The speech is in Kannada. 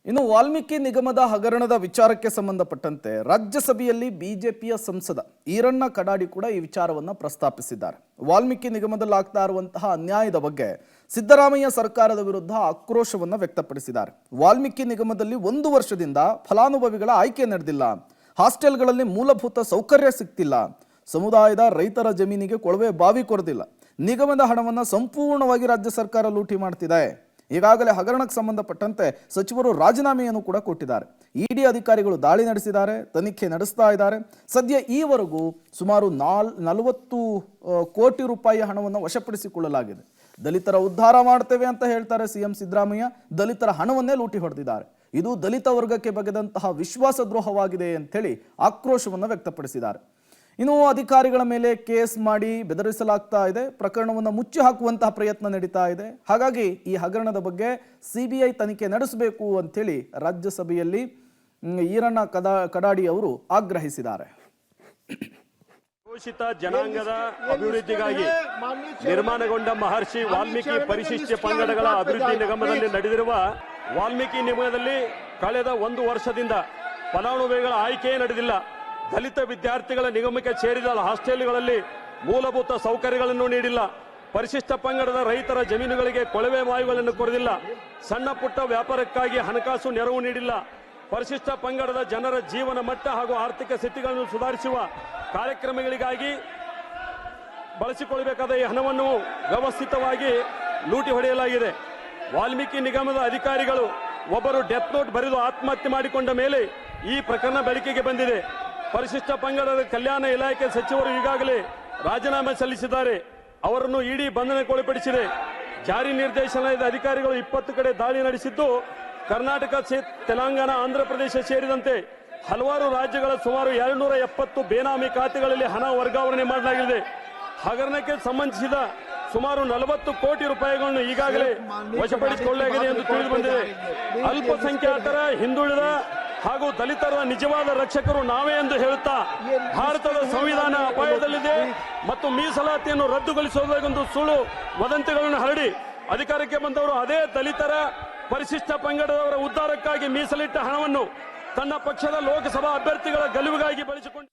ಇನ್ನು ವಾಲ್ಮೀಕಿ ನಿಗಮದ ಹಗರಣದ ವಿಚಾರಕ್ಕೆ ಸಂಬಂಧಪಟ್ಟಂತೆ ರಾಜ್ಯಸಭೆಯಲ್ಲಿ ಬಿಜೆಪಿಯ ಸಂಸದ ಈರಣ್ಣ ಕಡಾಡಿ ಕೂಡ ಈ ವಿಚಾರವನ್ನು ಪ್ರಸ್ತಾಪಿಸಿದ್ದಾರೆ. ವಾಲ್ಮೀಕಿ ನಿಗಮದಲ್ಲಿ ಆಗ್ತಾ ಇರುವಂತಹ ಅನ್ಯಾಯದ ಬಗ್ಗೆ ಸಿದ್ದರಾಮಯ್ಯ ಸರ್ಕಾರದ ವಿರುದ್ಧ ಆಕ್ರೋಶವನ್ನು ವ್ಯಕ್ತಪಡಿಸಿದ್ದಾರೆ. ವಾಲ್ಮೀಕಿ ನಿಗಮದಲ್ಲಿ 1 ವರ್ಷದಿಂದ ಫಲಾನುಭವಿಗಳ ಆಯ್ಕೆ ನಡೆದಿಲ್ಲ, ಹಾಸ್ಟೆಲ್ಗಳಲ್ಲಿ ಮೂಲಭೂತ ಸೌಕರ್ಯ ಸಿಗ್ತಿಲ್ಲ, ಸಮುದಾಯದ ರೈತರ ಜಮೀನಿಗೆ ಕೊಳವೆ ಬಾವಿ ಕೊರೆದಿಲ್ಲ, ನಿಗಮದ ಹಣವನ್ನು ಸಂಪೂರ್ಣವಾಗಿ ರಾಜ್ಯ ಸರ್ಕಾರ ಲೂಟಿ ಮಾಡ್ತಿದೆ. ಈಗಾಗಲೇ ಹಗರಣಕ್ಕೆ ಸಂಬಂಧಪಟ್ಟಂತೆ ಸಚಿವರು ರಾಜೀನಾಮೆಯನ್ನು ಕೂಡ ಕೊಟ್ಟಿದ್ದಾರೆ. ಇಡಿ ಅಧಿಕಾರಿಗಳು ದಾಳಿ ನಡೆಸಿದ್ದಾರೆ, ತನಿಖೆ ನಡೆಸ್ತಾ ಇದ್ದಾರೆ. ಸದ್ಯ ಈವರೆಗೂ ಸುಮಾರು 40 ಕೋಟಿ ರೂಪಾಯಿ ಹಣವನ್ನು ವಶಪಡಿಸಿಕೊಳ್ಳಲಾಗಿದೆ. ದಲಿತರ ಉದ್ಧಾರ ಮಾಡ್ತೇವೆ ಅಂತ ಹೇಳ್ತಾರೆ ಸಿಎಂ ಸಿದ್ದರಾಮಯ್ಯ, ದಲಿತರ ಹಣವನ್ನೇ ಲೂಟಿ ಹೊಡೆದಿದ್ದಾರೆ. ಇದು ದಲಿತ ವರ್ಗಕ್ಕೆ ಬಗೆದಂತಹ ವಿಶ್ವಾಸ ದ್ರೋಹವಾಗಿದೆ ಅಂತೇಳಿ ಆಕ್ರೋಶವನ್ನು ವ್ಯಕ್ತಪಡಿಸಿದ್ದಾರೆ. ಇನ್ನು ಅಧಿಕಾರಿಗಳ ಮೇಲೆ ಕೇಸ್ ಮಾಡಿ ಬೆದರಿಸಲಾಗ್ತಾ ಇದೆ, ಪ್ರಕರಣವನ್ನು ಮುಚ್ಚಿ ಹಾಕುವಂತಹ ಪ್ರಯತ್ನ ನಡೀತಾ ಇದೆ. ಹಾಗಾಗಿ ಈ ಹಗರಣದ ಬಗ್ಗೆ ಸಿಬಿಐ ತನಿಖೆ ನಡೆಸಬೇಕು ಅಂತೇಳಿ ರಾಜ್ಯಸಭೆಯಲ್ಲಿ ಈರಣ್ಣ ಕಡಾಡಿ ಅವರು ಆಗ್ರಹಿಸಿದ್ದಾರೆ. ಶೋಷಿತ ಜನಾಂಗದ ಅಭಿವೃದ್ಧಿಗಾಗಿ ನಿರ್ಮಾಣಗೊಂಡ ಮಹರ್ಷಿ ವಾಲ್ಮೀಕಿ ಪರಿಶಿಷ್ಟ ಪಂಗಡಗಳ ಅಭಿವೃದ್ಧಿ ನಿಗಮದಲ್ಲಿ ನಡೆದಿರುವ ವಾಲ್ಮೀಕಿ ನಿಗಮದಲ್ಲಿ ಕಳೆದ 1 ವರ್ಷದಿಂದ ಫಲಾನುಭವಿಗಳ ಆಯ್ಕೆ ನಡೆದಿಲ್ಲ. ದಲಿತ ವಿದ್ಯಾರ್ಥಿಗಳ ನಿಗಮಕ್ಕೆ ಸೇರಿದ ಹಾಸ್ಟೆಲ್ಗಳಲ್ಲಿ ಮೂಲಭೂತ ಸೌಕರ್ಯಗಳನ್ನು ನೀಡಿಲ್ಲ. ಪರಿಶಿಷ್ಟ ಪಂಗಡದ ರೈತರ ಜಮೀನುಗಳಿಗೆ ಕೊಳವೆ ಬಾವಿಗಳನ್ನು ಕೊರೆದಿಲ್ಲ. ಸಣ್ಣ ಪುಟ್ಟ ವ್ಯಾಪಾರಕ್ಕಾಗಿ ಹಣಕಾಸು ನೆರವು ನೀಡಿಲ್ಲ. ಪರಿಶಿಷ್ಟ ಪಂಗಡದ ಜನರ ಜೀವನ ಮಟ್ಟ ಹಾಗೂ ಆರ್ಥಿಕ ಸ್ಥಿತಿಗಳನ್ನು ಸುಧಾರಿಸುವ ಕಾರ್ಯಕ್ರಮಗಳಿಗಾಗಿ ಬಳಸಿಕೊಳ್ಳಬೇಕಾದ ಈ ಹಣವನ್ನು ವ್ಯವಸ್ಥಿತವಾಗಿ ಲೂಟಿ ಹೊಡೆಯಲಾಗಿದೆ. ವಾಲ್ಮೀಕಿ ನಿಗಮದ ಅಧಿಕಾರಿಗಳು ಒಬ್ಬರು ಡೆತ್ ನೋಟ್ ಬರೆದು ಆತ್ಮಹತ್ಯೆ ಮಾಡಿಕೊಂಡ ಮೇಲೆ ಈ ಪ್ರಕರಣ ಬೆಳಕಿಗೆ ಬಂದಿದೆ. ಪರಿಶಿಷ್ಟ ಪಂಗಡದ ಕಲ್ಯಾಣ ಇಲಾಖೆ ಸಚಿವರು ಈಗಾಗಲೇ ರಾಜೀನಾಮೆ ಸಲ್ಲಿಸಿದ್ದಾರೆ. ಅವರನ್ನು ಇಡಿ ಬಂಧನಕ್ಕೊಳಪಡಿಸಿದೆ. ಜಾರಿ ನಿರ್ದೇಶನಾಲಯದ ಅಧಿಕಾರಿಗಳು 20 ಕಡೆ ದಾಳಿ ನಡೆಸಿದ್ದು, ಕರ್ನಾಟಕ, ತೆಲಂಗಾಣ, ಆಂಧ್ರಪ್ರದೇಶ ಸೇರಿದಂತೆ ಹಲವಾರು ರಾಜ್ಯಗಳ ಸುಮಾರು 270 ಬೇನಾಮಿ ಖಾತೆಗಳಲ್ಲಿ ಹಣ ವರ್ಗಾವಣೆ ಮಾಡಲಾಗಿದೆ. ಹಗರಣಕ್ಕೆ ಸಂಬಂಧಿಸಿದ ಸುಮಾರು 40 ಕೋಟಿ ರೂಪಾಯಿಗಳನ್ನು ಈಗಾಗಲೇ ವಶಪಡಿಸಿಕೊಳ್ಳಲಾಗಿದೆ ಎಂದು ತಿಳಿದು ಬಂದಿದೆ. ಅಲ್ಪಸಂಖ್ಯಾತರ, ಹಿಂದುಳಿದ ಹಾಗೂ ದಲಿತರ ನಿಜವಾದ ರಕ್ಷಕರು ನಾವೇ ಎಂದು ಹೇಳುತ್ತಾ ಭಾರತದ ಸಂವಿಧಾನ ಅಪಾಯದಲ್ಲಿದೆ ಮತ್ತು ಮೀಸಲಾತಿಯನ್ನು ರದ್ದುಗೊಳಿಸುವುದಕ್ಕೊಂದು ಸುಳ್ಳು ವದಂತಿಗಳನ್ನು ಹರಡಿ ಅಧಿಕಾರಕ್ಕೆ ಬಂದವರು ಅದೇ ದಲಿತರ, ಪರಿಶಿಷ್ಟ ಪಂಗಡದವರ ಉದ್ಧಾರಕ್ಕಾಗಿ ಮೀಸಲಿಟ್ಟ ಹಣವನ್ನು ತನ್ನ ಪಕ್ಷದ ಲೋಕಸಭಾ ಅಭ್ಯರ್ಥಿಗಳ ಗೆಲುವಿಗಾಗಿ ಬಳಸಿಕೊಂಡು